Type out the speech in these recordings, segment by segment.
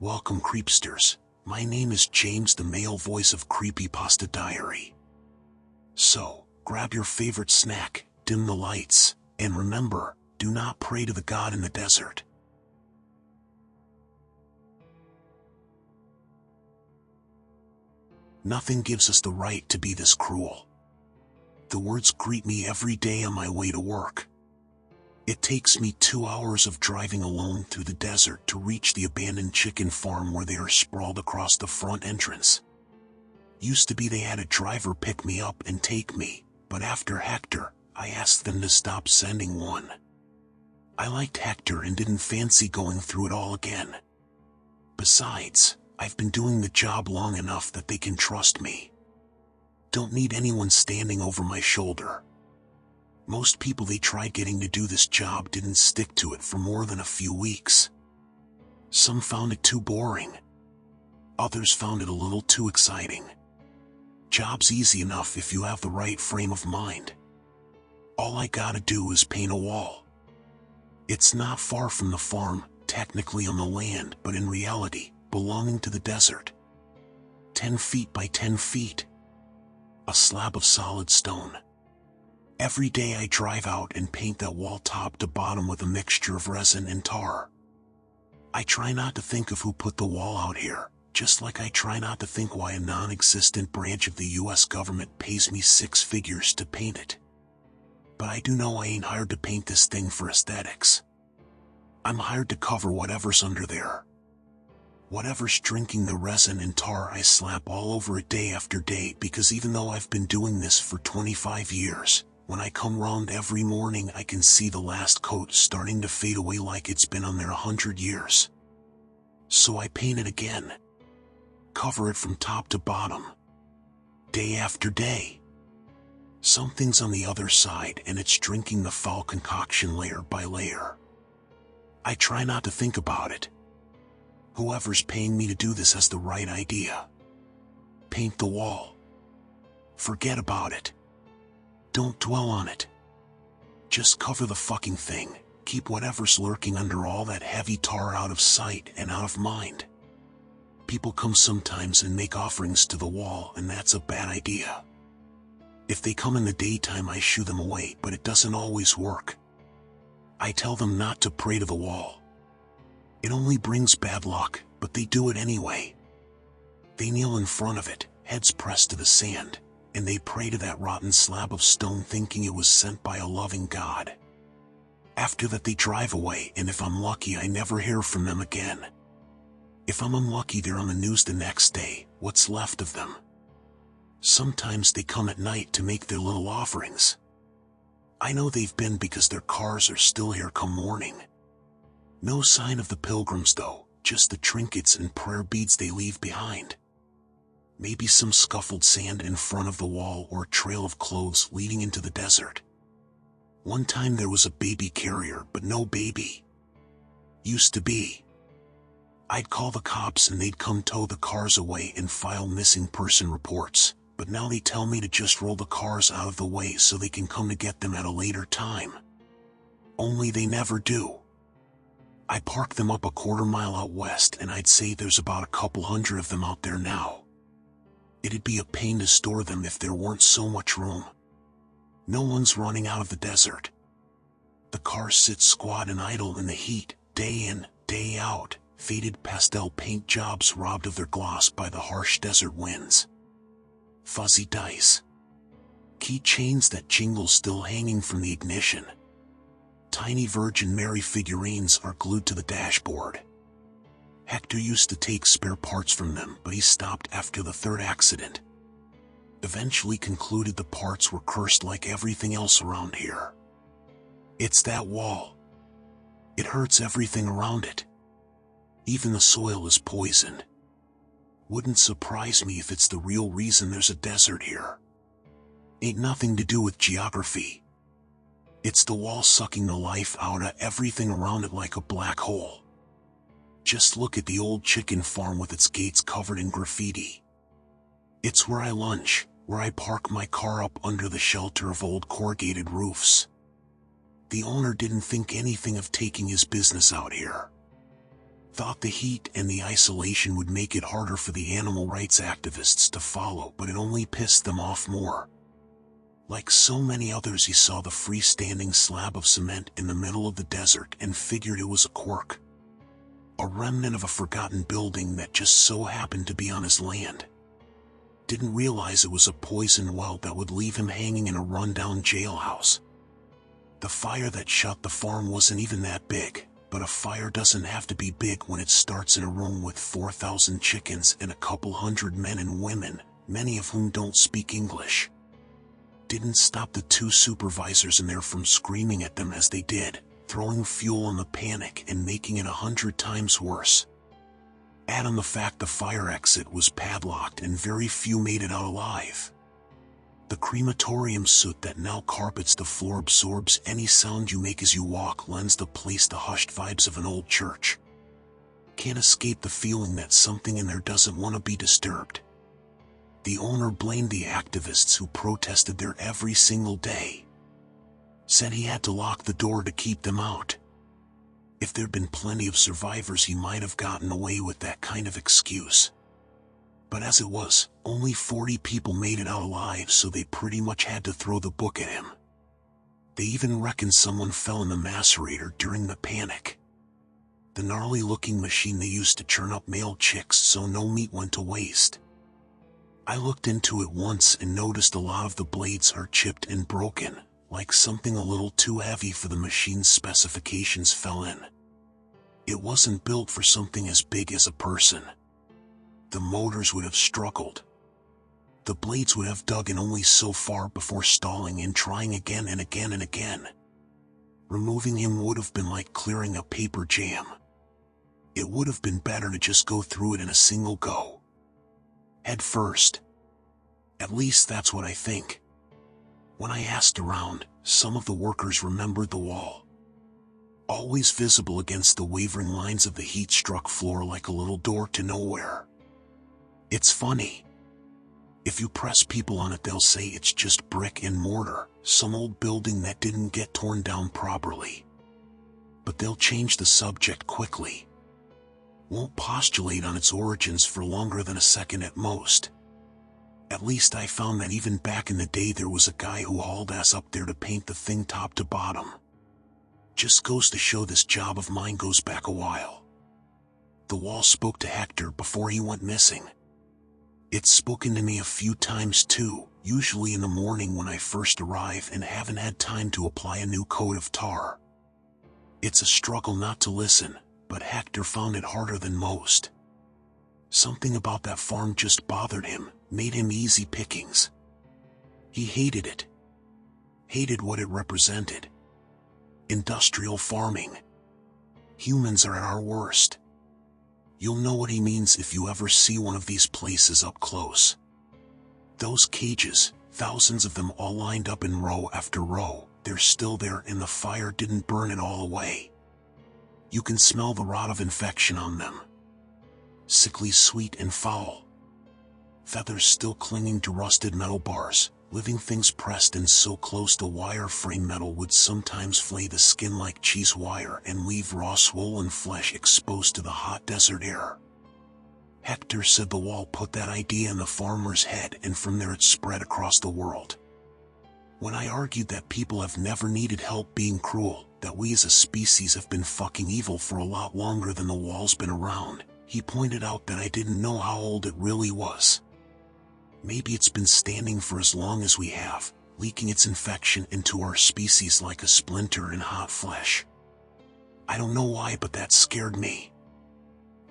Welcome, Creepsters. My name is James, the male voice of Creepypasta Diary. So, grab your favorite snack, dim the lights, and remember, do not pray to the God in the desert. Nothing gives us the right to be this cruel. The words greet me every day on my way to work. It takes me 2 hours of driving alone through the desert to reach the abandoned chicken farm where they are sprawled across the front entrance. Used to be they had a driver pick me up and take me, but after Hector, I asked them to stop sending one. I liked Hector and didn't fancy going through it all again. Besides, I've been doing the job long enough that they can trust me. Don't need anyone standing over my shoulder. Most people they tried getting to do this job didn't stick to it for more than a few weeks. Some found it too boring. Others found it a little too exciting. Job's easy enough if you have the right frame of mind. All I gotta do is paint a wall. It's not far from the farm, technically on the land, but in reality, belonging to the desert. 10 feet by 10 feet. A slab of solid stone. Every day I drive out and paint that wall top to bottom with a mixture of resin and tar. I try not to think of who put the wall out here, just like I try not to think why a non-existent branch of the US government pays me 6 figures to paint it. But I do know I ain't hired to paint this thing for aesthetics. I'm hired to cover whatever's under there. Whatever's drinking the resin and tar I slap all over it day after day, because even though I've been doing this for 25 years, when I come round every morning I can see the last coat starting to fade away like it's been on there 100 years. So I paint it again. Cover it from top to bottom. Day after day. Something's on the other side and it's drinking the foul concoction layer by layer. I try not to think about it. Whoever's paying me to do this has the right idea. Paint the wall. Forget about it. Don't dwell on it. Just cover the fucking thing. Keep whatever's lurking under all that heavy tar out of sight and out of mind. People come sometimes and make offerings to the wall, and that's a bad idea. If they come in the daytime I shoo them away, but it doesn't always work. I tell them not to pray to the wall. It only brings bad luck, but they do it anyway. They kneel in front of it, heads pressed to the sand, and they pray to that rotten slab of stone thinking it was sent by a loving God. After that they drive away, and if I'm lucky I never hear from them again. If I'm unlucky they're on the news the next day, what's left of them. Sometimes they come at night to make their little offerings. I know they've been because their cars are still here come morning. No sign of the pilgrims though, just the trinkets and prayer beads they leave behind. Maybe some scuffled sand in front of the wall or a trail of clothes leading into the desert. One time there was a baby carrier, but no baby. Used to be. I'd call the cops and they'd come tow the cars away and file missing person reports, but now they tell me to just roll the cars out of the way so they can come to get them at a later time. Only they never do. I park them up a quarter-mile out west and I'd say there's about a couple hundred of them out there now. It'd be a pain to store them if there weren't so much room. No one's running out of the desert. The cars sit squat and idle in the heat, day in, day out, faded pastel paint jobs robbed of their gloss by the harsh desert winds. Fuzzy dice. Key chains that jingle still hanging from the ignition. Tiny Virgin Mary figurines are glued to the dashboard. Hector used to take spare parts from them, but he stopped after the 3rd accident. Eventually concluded the parts were cursed like everything else around here. It's that wall. It hurts everything around it. Even the soil is poisoned. Wouldn't surprise me if it's the real reason there's a desert here. Ain't nothing to do with geography. It's the wall sucking the life out of everything around it like a black hole. Just look at the old chicken farm with its gates covered in graffiti. It's where I lunch, where I park my car up under the shelter of old corrugated roofs. The owner didn't think anything of taking his business out here. Thought the heat and the isolation would make it harder for the animal rights activists to follow, but it only pissed them off more. Like so many others, he saw the freestanding slab of cement in the middle of the desert and figured it was a quirk. A remnant of a forgotten building that just so happened to be on his land. Didn't realize it was a poison well that would leave him hanging in a rundown jailhouse. The fire that shut the farm wasn't even that big, but a fire doesn't have to be big when it starts in a room with 4,000 chickens and a couple hundred men and women, many of whom don't speak English. Didn't stop the 2 supervisors in there from screaming at them as they did, throwing fuel on the panic and making it 100 times worse. Add on the fact the fire exit was padlocked and very few made it out alive. The crematorium soot that now carpets the floor absorbs any sound you make as you walk, lends the place the hushed vibes of an old church. Can't escape the feeling that something in there doesn't want to be disturbed. The owner blamed the activists who protested there every single day. Said he had to lock the door to keep them out. If there'd been plenty of survivors, he might have gotten away with that kind of excuse. But as it was, only 40 people made it out alive, so they pretty much had to throw the book at him. They even reckon someone fell in the macerator during the panic. The gnarly-looking machine they used to churn up male chicks so no meat went to waste. I looked into it once and noticed a lot of the blades are chipped and broken, like something a little too heavy for the machine's specifications fell in. It wasn't built for something as big as a person. The motors would have struggled. The blades would have dug in only so far before stalling and trying again and again and again. Removing him would have been like clearing a paper jam. It would have been better to just go through it in a single go. Head first. At least that's what I think. When I asked around, some of the workers remembered the wall. Always visible against the wavering lines of the heat-struck floor like a little door to nowhere. It's funny. If you press people on it, they'll say it's just brick and mortar, some old building that didn't get torn down properly. But they'll change the subject quickly. Won't postulate on its origins for longer than a second at most. At least I found that even back in the day there was a guy who hauled ass up there to paint the thing top to bottom. Just goes to show this job of mine goes back a while. The wall spoke to Hector before he went missing. It's spoken to me a few times too, usually in the morning when I first arrive and haven't had time to apply a new coat of tar. It's a struggle not to listen, but Hector found it harder than most. Something about that farm just bothered him, made him easy pickings. He hated it. Hated what it represented. Industrial farming. Humans are at our worst. You'll know what he means if you ever see one of these places up close. Those cages, thousands of them all lined up in row after row, they're still there and the fire didn't burn it all away. You can smell the rot of infection on them. Sickly sweet and foul. Feathers still clinging to rusted metal bars, living things pressed in so close to wire-frame metal would sometimes flay the skin like cheese wire and leave raw swollen flesh exposed to the hot desert air. Hector said the wall put that idea in the farmer's head and from there it spread across the world. When I argued that people have never needed help being cruel, that we as a species have been fucking evil for a lot longer than the wall's been around, he pointed out that I didn't know how old it really was. Maybe it's been standing for as long as we have, leaking its infection into our species like a splinter in hot flesh. I don't know why, but that scared me.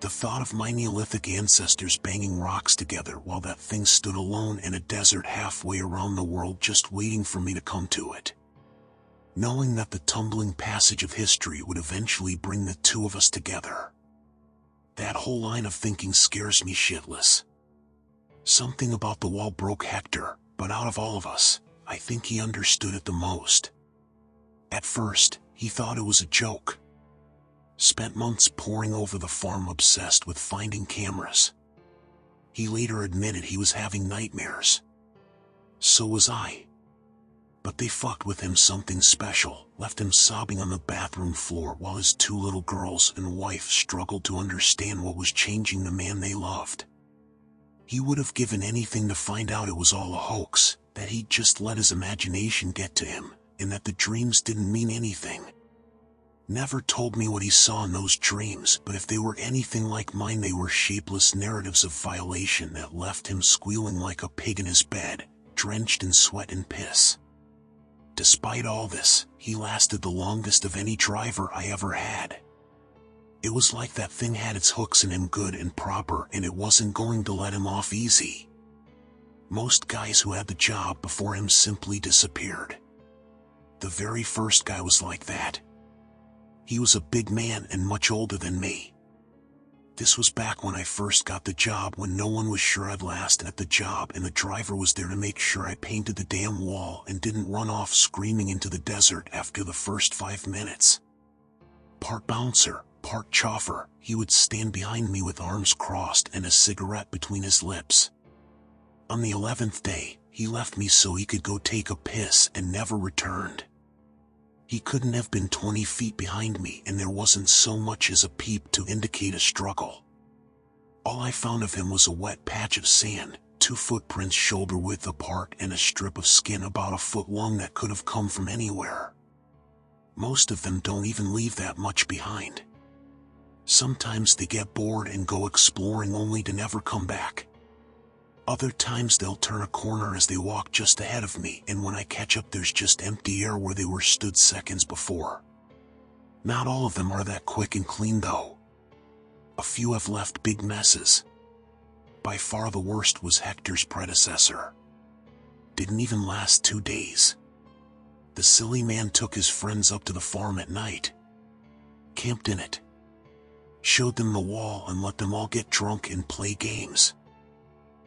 The thought of my Neolithic ancestors banging rocks together while that thing stood alone in a desert halfway around the world just waiting for me to come to it. Knowing that the tumbling passage of history would eventually bring the two of us together. That whole line of thinking scares me shitless. Something about the wall broke Hector, but out of all of us, I think he understood it the most. At first, he thought it was a joke. Spent months poring over the farm obsessed with finding cameras. He later admitted he was having nightmares. So was I. But they fucked with him something special, left him sobbing on the bathroom floor while his 2 little girls and wife struggled to understand what was changing the man they loved. He would have given anything to find out it was all a hoax, that he'd just let his imagination get to him, and that the dreams didn't mean anything. Never told me what he saw in those dreams, but if they were anything like mine, they were shapeless narratives of violation that left him squealing like a pig in his bed, drenched in sweat and piss. Despite all this, he lasted the longest of any driver I ever had. It was like that thing had its hooks in him good and proper, and it wasn't going to let him off easy. Most guys who had the job before him simply disappeared. The very first guy was like that. He was a big man and much older than me. This was back when I first got the job, when no one was sure I'd last at the job, and the driver was there to make sure I painted the damn wall and didn't run off screaming into the desert after the first 5 minutes. Part bouncer, part chauffeur, he would stand behind me with arms crossed and a cigarette between his lips. On the 11th day, he left me so he could go take a piss and never returned. He couldn't have been 20 feet behind me, and there wasn't so much as a peep to indicate a struggle. All I found of him was a wet patch of sand, 2 footprints shoulder width apart, and a strip of skin about a foot long that could have come from anywhere. Most of them don't even leave that much behind. Sometimes they get bored and go exploring only to never come back. Other times they'll turn a corner as they walk just ahead of me, and when I catch up there's just empty air where they were stood seconds before. Not all of them are that quick and clean though. A few have left big messes. By far the worst was Hector's predecessor. Didn't even last 2 days. The silly man took his friends up to the farm at night. Camped in it. Showed them the wall and let them all get drunk and play games.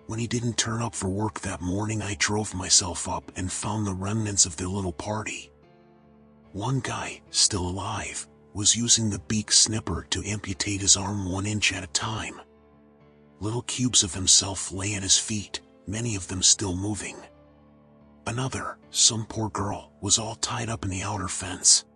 When he didn't turn up for work that morning, I drove myself up and found the remnants of their little party. One guy, still alive, was using the beak snipper to amputate his arm 1 inch at a time. Little cubes of himself lay at his feet, many of them still moving. Another, some poor girl, was all tied up in the outer fence.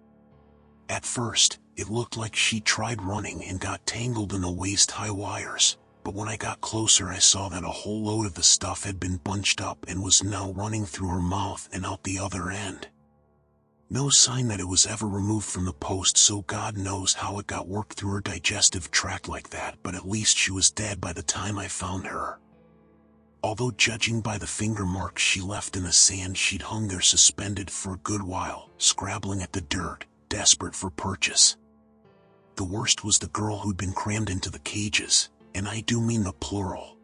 At first, it looked like she tried running and got tangled in the waist-high wires. But when I got closer I saw that a whole load of the stuff had been bunched up and was now running through her mouth and out the other end. No sign that it was ever removed from the post, so God knows how it got worked through her digestive tract like that, but at least she was dead by the time I found her. Although judging by the finger marks she left in the sand, she'd hung there suspended for a good while, scrabbling at the dirt, desperate for purchase. The worst was the girl who'd been crammed into the cages. And I do mean the plural.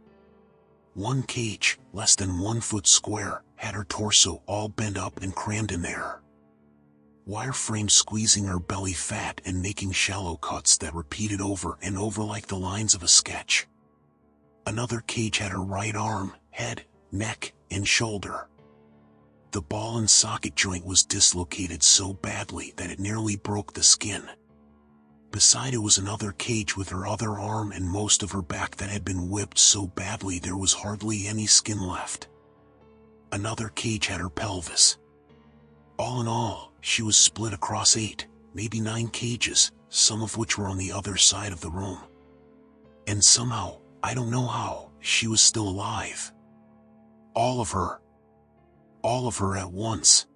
One cage, less than 1 foot square, had her torso all bent up and crammed in there. Wireframe squeezing her belly fat and making shallow cuts that repeated over and over like the lines of a sketch. Another cage had her right arm, head, neck, and shoulder. The ball and socket joint was dislocated so badly that it nearly broke the skin. Beside it was another cage with her other arm and most of her back that had been whipped so badly there was hardly any skin left. Another cage had her pelvis. All in all, she was split across 8, maybe 9 cages, some of which were on the other side of the room. And somehow, I don't know how, she was still alive. All of her. All of her at once.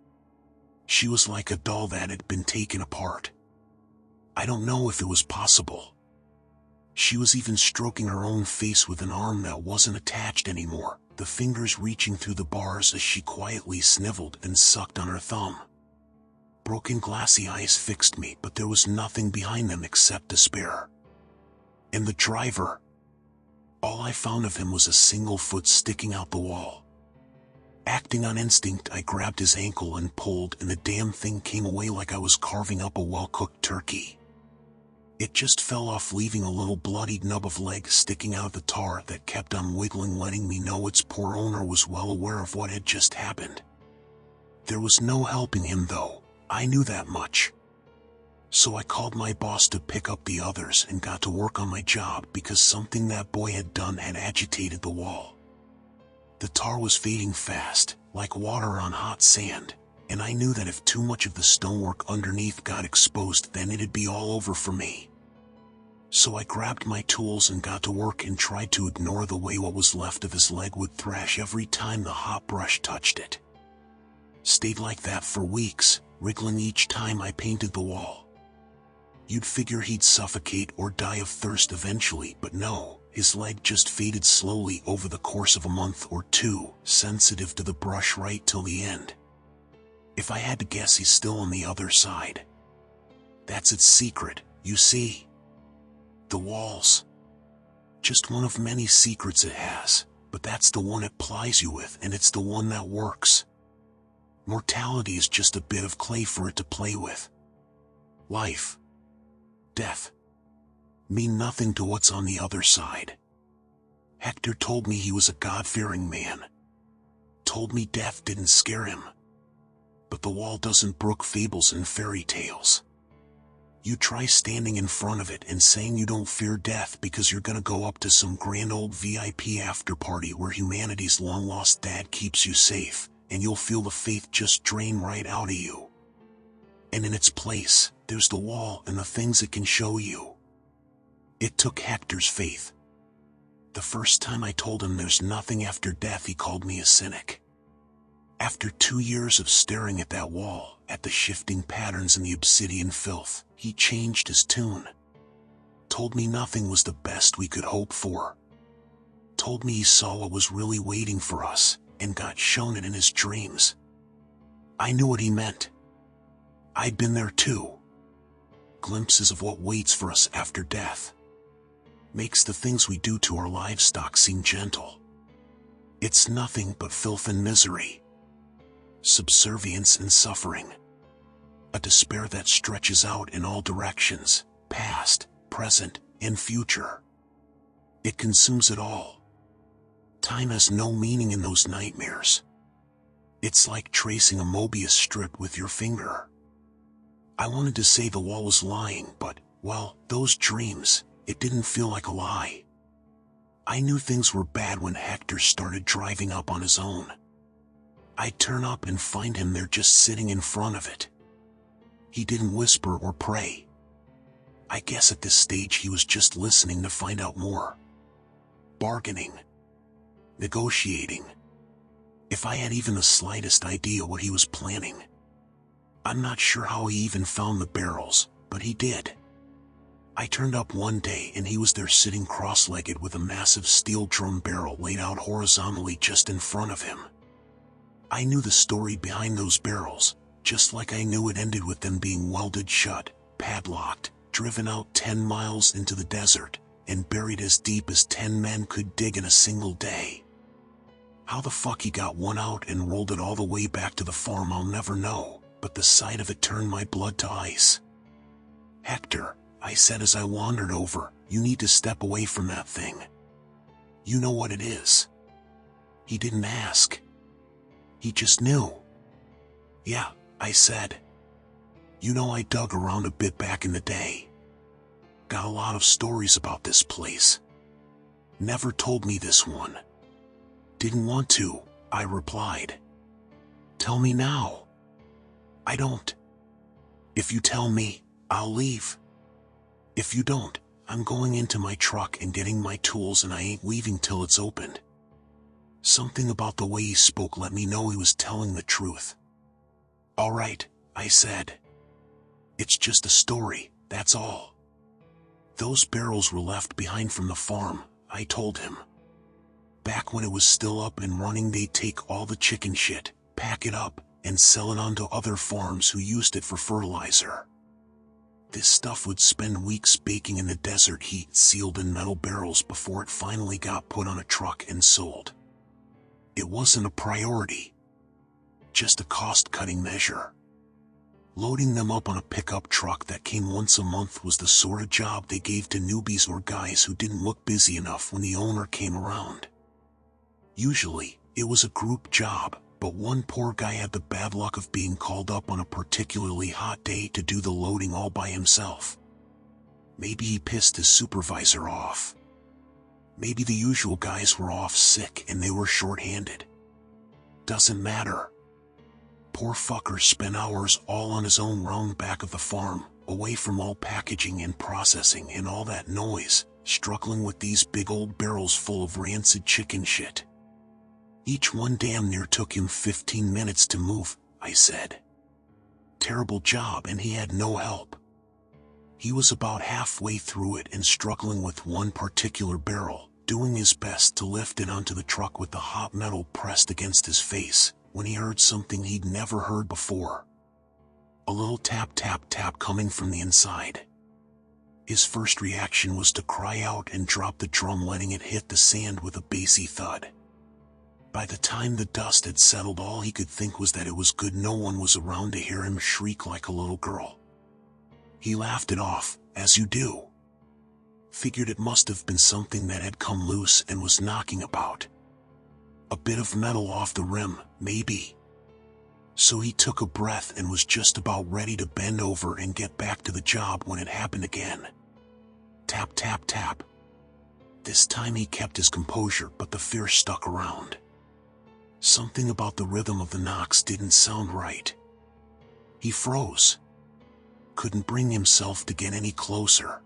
She was like a doll that had been taken apart. I don't know if it was possible. She was even stroking her own face with an arm that wasn't attached anymore, the fingers reaching through the bars as she quietly sniveled and sucked on her thumb. Broken glassy eyes fixed me, but there was nothing behind them except despair. And the driver. All I found of him was a single foot sticking out the wall. Acting on instinct, I grabbed his ankle and pulled, and the damn thing came away like I was carving up a well-cooked turkey. It just fell off, leaving a little bloodied nub of leg sticking out of the tar that kept on wiggling, letting me know its poor owner was well aware of what had just happened. There was no helping him though, I knew that much. So I called my boss to pick up the others and got to work on my job because something that boy had done had agitated the wall. The tar was fading fast, like water on hot sand, And I knew that if too much of the stonework underneath got exposed, then it'd be all over for me. So I grabbed my tools and got to work and tried to ignore the way what was left of his leg would thrash every time the hot brush touched it. Stayed like that for weeks, wriggling each time I painted the wall. You'd figure he'd suffocate or die of thirst eventually, but no, his leg just faded slowly over the course of a month or two, sensitive to the brush right till the end. If I had to guess, he's still on the other side. That's its secret, you see. The walls. Just one of many secrets it has, but that's the one it plies you with, and it's the one that works. Mortality is just a bit of clay for it to play with. Life, death, mean nothing to what's on the other side. Hector told me he was a God-fearing man. Told me death didn't scare him. But the wall doesn't brook fables and fairy tales. You try standing in front of it and saying you don't fear death because you're gonna go up to some grand old VIP after party where humanity's long-lost dad keeps you safe, and you'll feel the faith just drain right out of you. And in its place, there's the wall and the things it can show you. It took Hector's faith. The first time I told him there's nothing after death, he called me a cynic. After 2 years of staring at that wall, at the shifting patterns in the obsidian filth, he changed his tune. Told me nothing was the best we could hope for. Told me he saw what was really waiting for us, and got shown it in his dreams. I knew what he meant. I'd been there too. Glimpses of what waits for us after death. Makes the things we do to our livestock seem gentle. It's nothing but filth and misery. Subservience and suffering. A despair that stretches out in all directions, past, present, and future. It consumes it all. Time has no meaning in those nightmares. It's like tracing a Mobius strip with your finger. I wanted to say the wall was lying, but, well, those dreams, it didn't feel like a lie. I knew things were bad when Hector started driving up on his own. I'd turn up and find him there just sitting in front of it. He didn't whisper or pray. I guess at this stage he was just listening to find out more. Bargaining. Negotiating. If I had even the slightest idea what he was planning. I'm not sure how he even found the barrels, but he did. I turned up one day and he was there sitting cross-legged with a massive steel drum barrel laid out horizontally just in front of him. I knew the story behind those barrels, just like I knew it ended with them being welded shut, padlocked, driven out 10 miles into the desert, and buried as deep as 10 men could dig in a single day. How the fuck he got one out and rolled it all the way back to the farm I'll never know, but the sight of it turned my blood to ice. Hector, I said as I wandered over, you need to step away from that thing. You know what it is. He didn't ask. He just knew. Yeah, I said. You know, I dug around a bit back in the day. Got a lot of stories about this place. Never told me this one. Didn't want to, I replied. Tell me now. I don't. If you tell me, I'll leave. If you don't, I'm going into my truck and getting my tools, and I ain't leaving till it's opened. Something about the way he spoke let me know he was telling the truth. All right, I said. It's just a story, that's all. Those barrels were left behind from the farm, I told him. Back when it was still up and running, they'd take all the chicken shit, pack it up, and sell it on to other farms who used it for fertilizer. This stuff would spend weeks baking in the desert heat, sealed in metal barrels, before it finally got put on a truck and sold. It wasn't a priority. Just a cost-cutting measure. Loading them up on a pickup truck that came once a month was the sort of job they gave to newbies or guys who didn't look busy enough when the owner came around. Usually, it was a group job, but one poor guy had the bad luck of being called up on a particularly hot day to do the loading all by himself. Maybe he pissed his supervisor off. Maybe the usual guys were off sick and they were short-handed. Doesn't matter. poor fucker spent hours all on his own round back of the farm, away from all packaging and processing and all that noise, struggling with these big old barrels full of rancid chicken shit. Each one damn near took him 15 minutes to move, I said. Terrible job, and he had no help. He was about halfway through it and struggling with one particular barrel, doing his best to lift it onto the truck with the hot metal pressed against his face, when he heard something he'd never heard before. A little tap tap tap coming from the inside. His first reaction was to cry out and drop the drum, letting it hit the sand with a bassy thud. By the time the dust had settled, all he could think was that it was good no one was around to hear him shriek like a little girl. He laughed it off, as you do. Figured it must have been something that had come loose and was knocking about. A bit of metal off the rim, maybe. So he took a breath and was just about ready to bend over and get back to the job when it happened again. Tap tap tap. This time he kept his composure, but the fear stuck around. Something about the rhythm of the knocks didn't sound right. He froze. Couldn't bring himself to get any closer.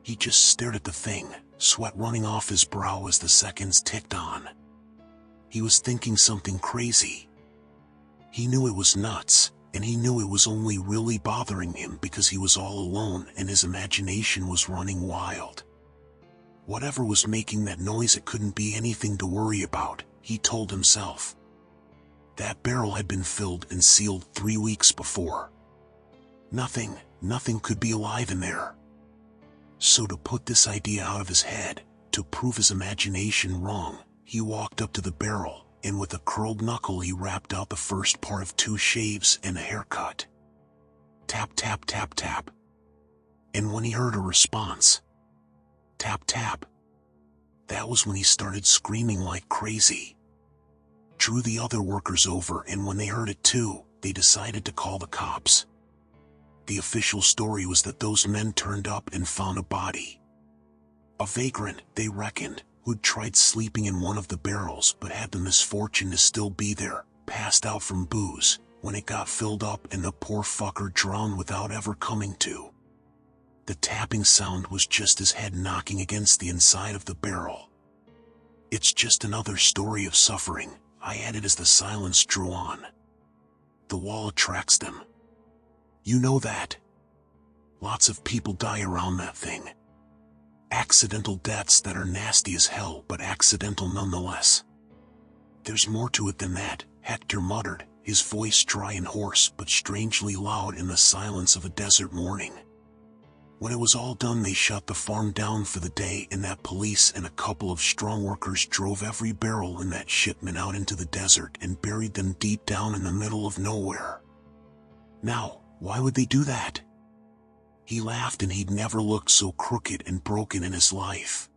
He just stared at the thing, sweat running off his brow as the seconds ticked on. He was thinking something crazy. He knew it was nuts, and he knew it was only really bothering him because he was all alone and his imagination was running wild. Whatever was making that noise, it couldn't be anything to worry about, he told himself. That barrel had been filled and sealed 3 weeks before. Nothing could be alive in there. So to put this idea out of his head, to prove his imagination wrong, he walked up to the barrel, and with a curled knuckle he rapped out the first part of 2 shaves and a haircut. Tap tap tap tap. And when he heard a response, tap tap, that was when he started screaming like crazy. Drew the other workers over, and when they heard it too, they decided to call the cops. The official story was that those men turned up and found a body. A vagrant, they reckoned, who'd tried sleeping in one of the barrels but had the misfortune to still be there, passed out from booze, when it got filled up and the poor fucker drowned without ever coming to. The tapping sound was just his head knocking against the inside of the barrel. It's just another story of suffering, I added as the silence drew on. The wall attracts them. You know that. Lots of people die around that thing. Accidental deaths that are nasty as hell, but accidental nonetheless. There's more to it than that, Hector muttered, his voice dry and hoarse but strangely loud in the silence of a desert morning. When it was all done, they shut the farm down for the day, and that police and a couple of strong workers drove every barrel in that shipment out into the desert and buried them deep down in the middle of nowhere. Now, why would they do that? He laughed, and he'd never looked so crooked and broken in his life.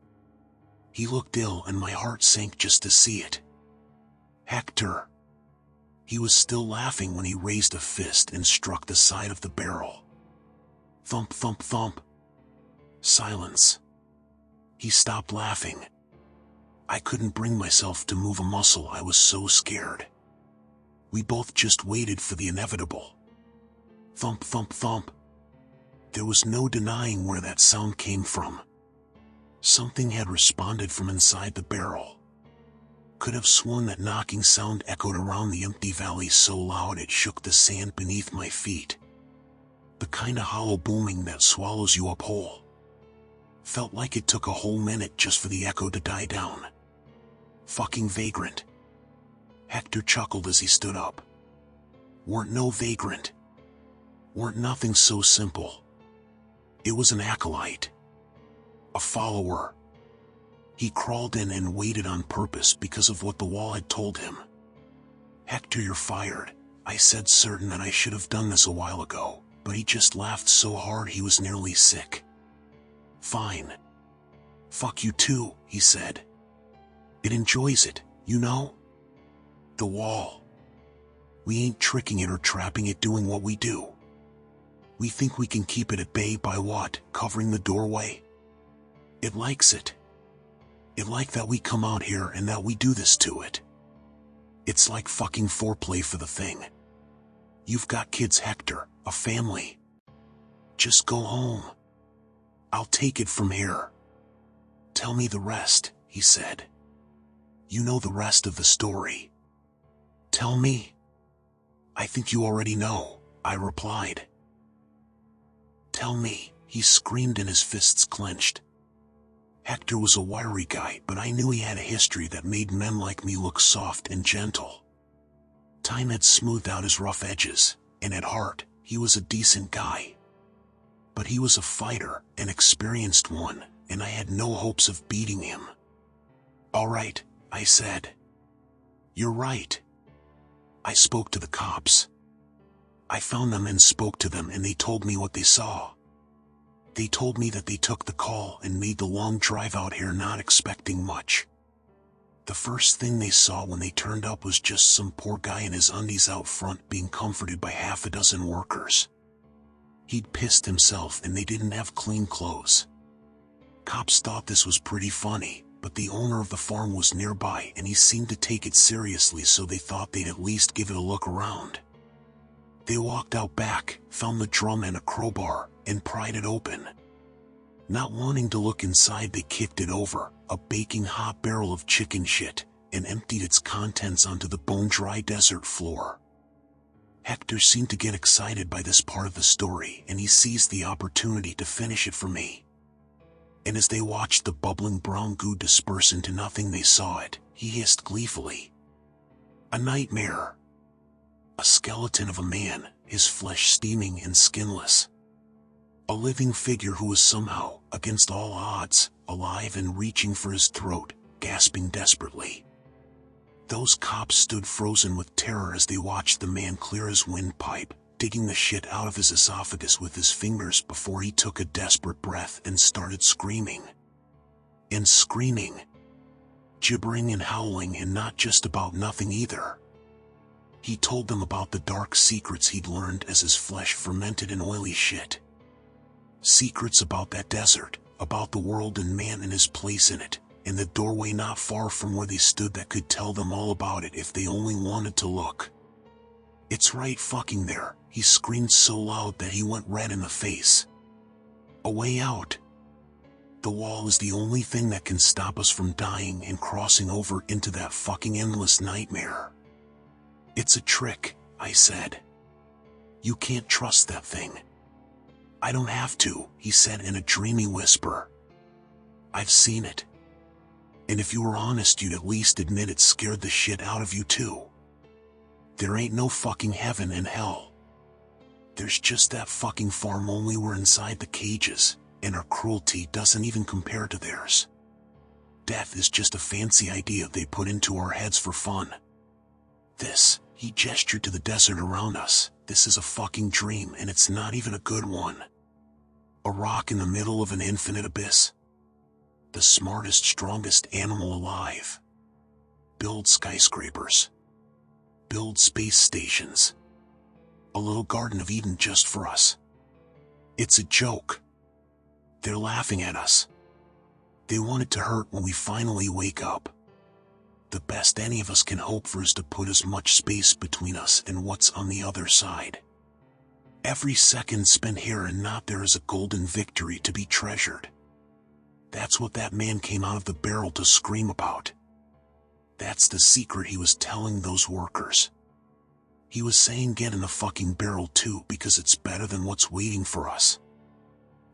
He looked ill, and my heart sank just to see it. Hector. He was still laughing when he raised a fist and struck the side of the barrel. Thump, thump, thump. Silence. He stopped laughing. I couldn't bring myself to move a muscle, I was so scared. We both just waited for the inevitable. Thump, thump, thump. There was no denying where that sound came from. Something had responded from inside the barrel. Could have sworn that knocking sound echoed around the empty valley so loud it shook the sand beneath my feet. The kind of hollow booming that swallows you up whole. Felt like it took a whole minute just for the echo to die down. Fucking vagrant. Hector chuckled as he stood up. Weren't no vagrant. Weren't nothing so simple. It was an acolyte. A follower. He crawled in and waited on purpose because of what the wall had told him. Hector, you're fired, I said, certain that I should have done this a while ago, but he just laughed so hard he was nearly sick. Fine. Fuck you too, he said. It enjoys it, you know? The wall. We ain't tricking it or trapping it doing what we do. We think we can keep it at bay by what? Covering the doorway? It likes it. It like that we come out here and that we do this to it. It's like fucking foreplay for the thing. You've got kids, Hector, a family. Just go home. I'll take it from here. Tell me the rest, he said. You know the rest of the story. Tell me. I think you already know, I replied. Tell me, he screamed and his fists clenched. Hector was a wiry guy, but I knew he had a history that made men like me look soft and gentle. Time had smoothed out his rough edges, and at heart, he was a decent guy. But he was a fighter, an experienced one, and I had no hopes of beating him. All right, I said. You're right. I spoke to the cops. I found them and spoke to them, and they told me what they saw. They told me that they took the call and made the long drive out here not expecting much. The first thing they saw when they turned up was just some poor guy in his undies out front being comforted by half a dozen workers. He'd pissed himself and they didn't have clean clothes. Cops thought this was pretty funny, but the owner of the farm was nearby and he seemed to take it seriously, so they thought they'd at least give it a look around. They walked out back, found the drum and a crowbar, and pried it open. Not wanting to look inside, they kicked it over, a baking hot barrel of chicken shit, and emptied its contents onto the bone-dry desert floor. Hector seemed to get excited by this part of the story, and he seized the opportunity to finish it for me. And as they watched the bubbling brown goo disperse into nothing, they saw it, he hissed gleefully. A nightmare. A skeleton of a man, his flesh steaming and skinless. A living figure who was somehow, against all odds, alive and reaching for his throat, gasping desperately. Those cops stood frozen with terror as they watched the man clear his windpipe, digging the shit out of his esophagus with his fingers before he took a desperate breath and started screaming. And screaming. Gibbering and howling, and not just about nothing either. He told them about the dark secrets he'd learned as his flesh fermented in oily shit. Secrets about that desert, about the world and man and his place in it, and the doorway not far from where they stood that could tell them all about it if they only wanted to look. It's right fucking there, he screamed so loud that he went red in the face. A way out. The wall is the only thing that can stop us from dying and crossing over into that fucking endless nightmare. It's a trick, I said. You can't trust that thing. I don't have to, he said in a dreamy whisper. I've seen it. And if you were honest, you'd at least admit it scared the shit out of you too. There ain't no fucking heaven and hell. There's just that fucking farm, only we're inside the cages, and our cruelty doesn't even compare to theirs. Death is just a fancy idea they put into our heads for fun. This, he gestured to the desert around us, this is a fucking dream, and it's not even a good one. A rock in the middle of an infinite abyss. The smartest, strongest animal alive. Build skyscrapers. Build space stations. A little Garden of Eden just for us. It's a joke. They're laughing at us. They want it to hurt when we finally wake up. The best any of us can hope for is to put as much space between us and what's on the other side. Every second spent here and not there is a golden victory to be treasured. That's what that man came out of the barrel to scream about. That's the secret he was telling those workers. He was saying get in the fucking barrel too, because it's better than what's waiting for us.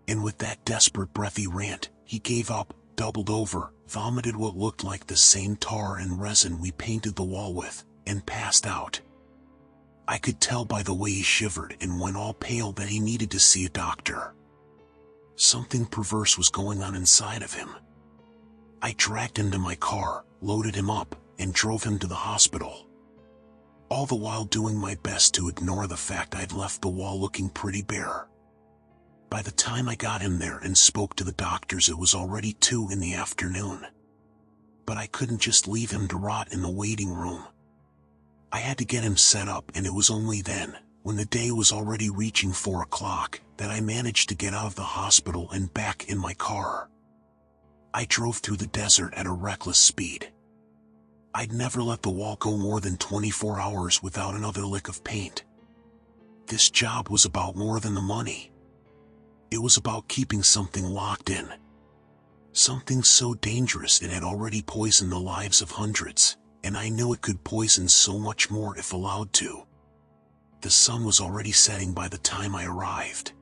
And with that desperate breathy rant, he gave up, doubled over, vomited what looked like the same tar and resin we painted the wall with, and passed out. I could tell by the way he shivered and went all pale that he needed to see a doctor. Something perverse was going on inside of him. I dragged him to my car, loaded him up, and drove him to the hospital. All the while doing my best to ignore the fact I'd left the wall looking pretty bare. By the time I got him there and spoke to the doctors, it was already 2 in the afternoon. But I couldn't just leave him to rot in the waiting room. I had to get him set up, and it was only then, when the day was already reaching 4 o'clock, that I managed to get out of the hospital and back in my car. I drove through the desert at a reckless speed. I'd never let the wall go more than 24 hours without another lick of paint. This job was about more than the money. It was about keeping something locked in. Something so dangerous it had already poisoned the lives of hundreds, and I knew it could poison so much more if allowed to. The sun was already setting by the time I arrived.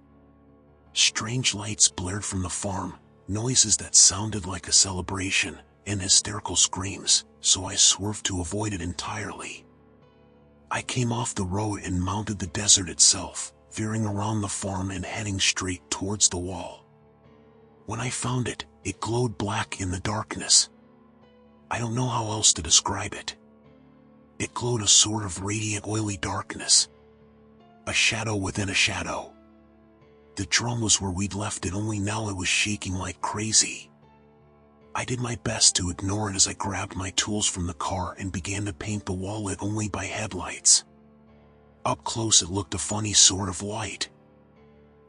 Strange lights blared from the farm, noises that sounded like a celebration, and hysterical screams, so I swerved to avoid it entirely. I came off the road and mounted the desert itself, veering around the farm and heading straight towards the wall. When I found it, it glowed black in the darkness. I don't know how else to describe it. It glowed a sort of radiant oily darkness. A shadow within a shadow. The drum was where we'd left it, only now it was shaking like crazy. I did my best to ignore it as I grabbed my tools from the car and began to paint the wall lit only by headlights. Up close it looked a funny sort of white.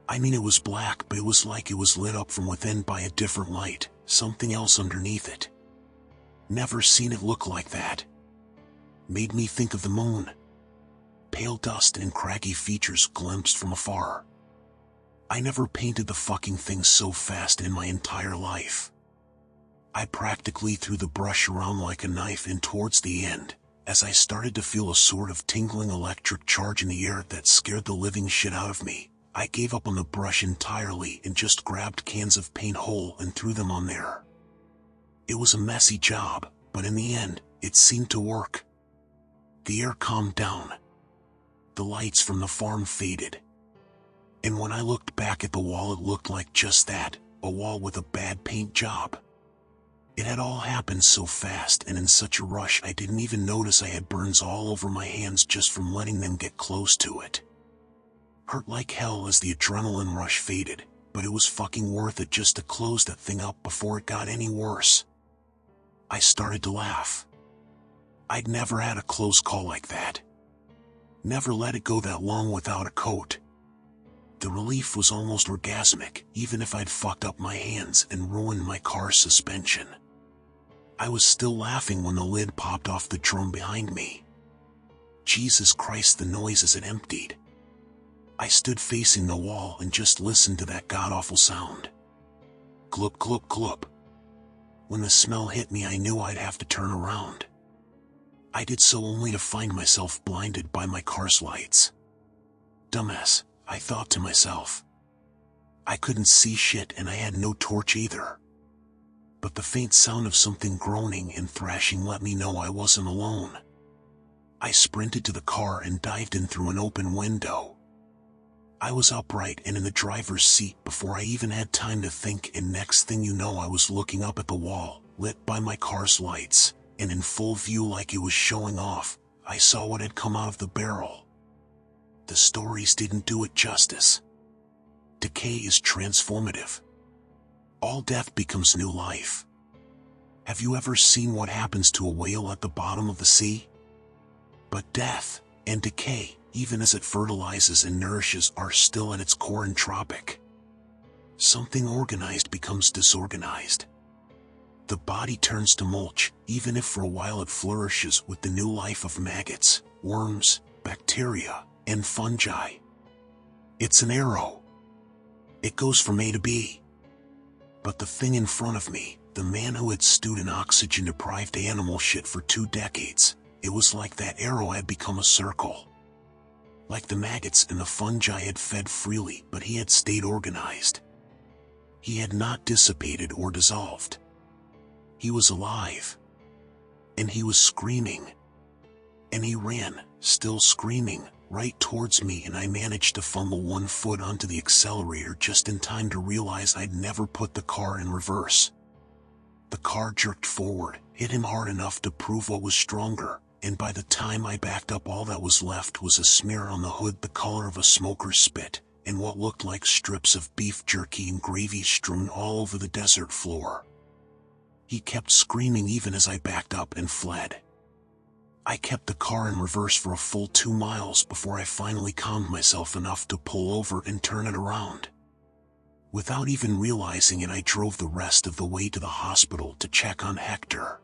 I mean, it was black, but it was like it was lit up from within by a different light, something else underneath it. Never seen it look like that. Made me think of the moon. Pale dust and craggy features glimpsed from afar. I never painted the fucking thing so fast in my entire life. I practically threw the brush around like a knife, and towards the end, as I started to feel a sort of tingling electric charge in the air that scared the living shit out of me, I gave up on the brush entirely and just grabbed cans of paint whole and threw them on there. It was a messy job, but in the end, it seemed to work. The air calmed down. The lights from the farm faded. And when I looked back at the wall, it looked like just that, a wall with a bad paint job. It had all happened so fast and in such a rush I didn't even notice I had burns all over my hands just from letting them get close to it. Hurt like hell as the adrenaline rush faded, but it was fucking worth it just to close that thing up before it got any worse. I started to laugh. I'd never had a close call like that. Never let it go that long without a coat. The relief was almost orgasmic, even if I'd fucked up my hands and ruined my car's suspension. I was still laughing when the lid popped off the drum behind me. Jesus Christ, the noise as it emptied. I stood facing the wall and just listened to that god-awful sound. Glup, glup, glup. When the smell hit me, I knew I'd have to turn around. I did so only to find myself blinded by my car's lights. Dumbass, I thought to myself. I couldn't see shit and I had no torch either. But the faint sound of something groaning and thrashing let me know I wasn't alone. I sprinted to the car and dived in through an open window. I was upright and in the driver's seat before I even had time to think, and next thing you know I was looking up at the wall, lit by my car's lights, and in full view like it was showing off. I saw what had come out of the barrel. The stories didn't do it justice. Decay is transformative. All death becomes new life. Have you ever seen what happens to a whale at the bottom of the sea? But death and decay, even as it fertilizes and nourishes, are still at its core entropic. Something organized becomes disorganized. The body turns to mulch, even if for a while it flourishes with the new life of maggots, worms, bacteria, and fungi. It's an arrow. It goes from A to B. But the thing in front of me, the man who had stewed in oxygen-deprived animal shit for 2 decades, it was like that arrow had become a circle. Like the maggots and the fungi had fed freely, but he had stayed organized. He had not dissipated or dissolved. He was alive. And he was screaming. And he ran, still screaming, right towards me, and I managed to fumble one foot onto the accelerator just in time to realize I'd never put the car in reverse. The car jerked forward, hit him hard enough to prove what was stronger, and by the time I backed up all that was left was a smear on the hood the color of a smoker's spit, and what looked like strips of beef jerky and gravy strewn all over the desert floor. He kept screaming even as I backed up and fled. I kept the car in reverse for a full 2 miles before I finally calmed myself enough to pull over and turn it around. Without even realizing it, I drove the rest of the way to the hospital to check on Hector.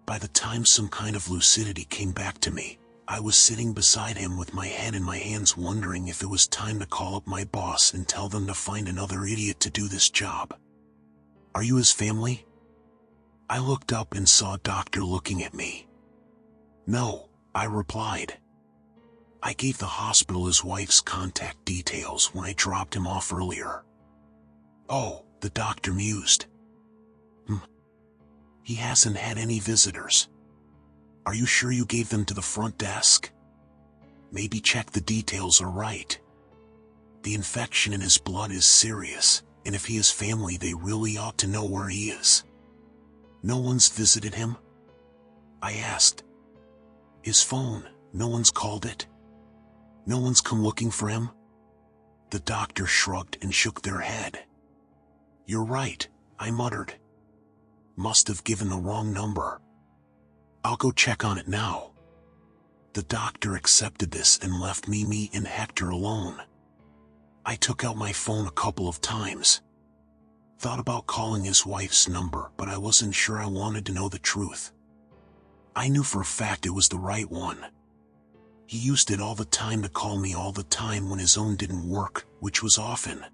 By the time some kind of lucidity came back to me, I was sitting beside him with my head in my hands, wondering if it was time to call up my boss and tell them to find another idiot to do this job. "Are you his family?" I looked up and saw a doctor looking at me. "No," I replied. I gave the hospital his wife's contact details when I dropped him off earlier. "Oh," the doctor mused. He hasn't had any visitors. Are you sure you gave them to the front desk? Maybe check the details are right. The infection in his blood is serious, and if he has family, they really ought to know where he is." "No one's visited him?" I asked. "His phone, no one's called it? No one's come looking for him?" The doctor shrugged and shook their head. "You're right," I muttered. "Must have given the wrong number. I'll go check on it now." The doctor accepted this and left me and Hector alone. I took out my phone a couple of times. Thought about calling his wife's number, but I wasn't sure I wanted to know the truth. I knew for a fact it was the right one. He used it all the time to call me all the time when his own didn't work, which was often.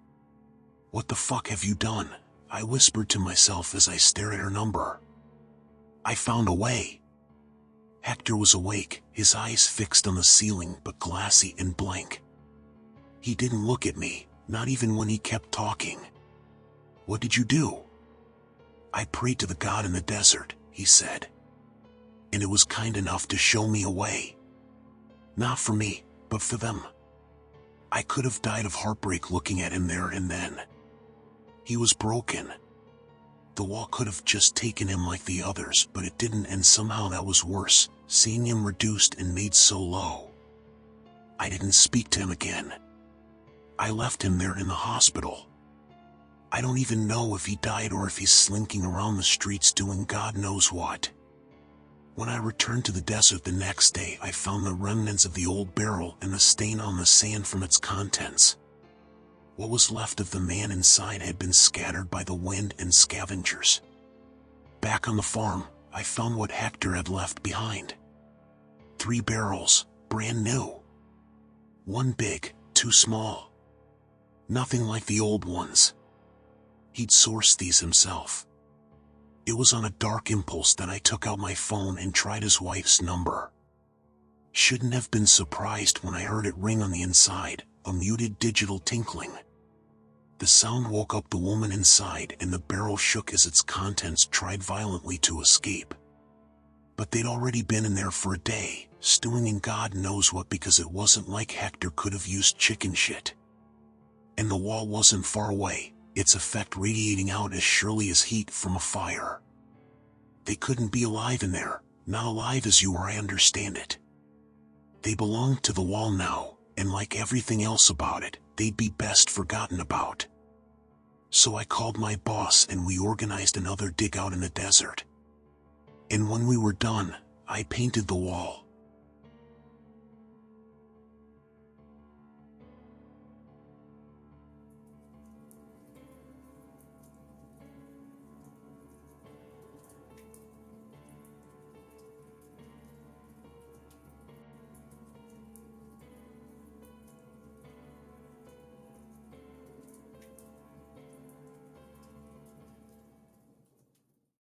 "What the fuck have you done?" I whispered to myself as I stared at her number. I found a way. Hector was awake, his eyes fixed on the ceiling but glassy and blank. He didn't look at me, not even when he kept talking. "What did you do?" "I prayed to the God in the desert," he said. "And it was kind enough to show me a way. Not for me, but for them." I could have died of heartbreak looking at him there and then. He was broken. The wall could have just taken him like the others, but it didn't, and somehow that was worse, seeing him reduced and made so low. I didn't speak to him again. I left him there in the hospital. I don't even know if he died or if he's slinking around the streets doing God knows what. When I returned to the desert the next day, I found the remnants of the old barrel and the stain on the sand from its contents. What was left of the man inside had been scattered by the wind and scavengers. Back on the farm, I found what Hector had left behind. 3 barrels, brand new. 1 big, 2 small. Nothing like the old ones. He'd sourced these himself. It was on a dark impulse that I took out my phone and tried his wife's number. Shouldn't have been surprised when I heard it ring on the inside, a muted digital tinkling. The sound woke up the woman inside, and the barrel shook as its contents tried violently to escape. But they'd already been in there for a day, stewing in God knows what, because it wasn't like Hector could have used chicken shit. And the wall wasn't far away, its effect radiating out as surely as heat from a fire. They couldn't be alive in there, not alive as you or I understand it. They belonged to the wall now, and like everything else about it, they'd be best forgotten about. So I called my boss and we organized another dig out in the desert. And when we were done, I painted the wall.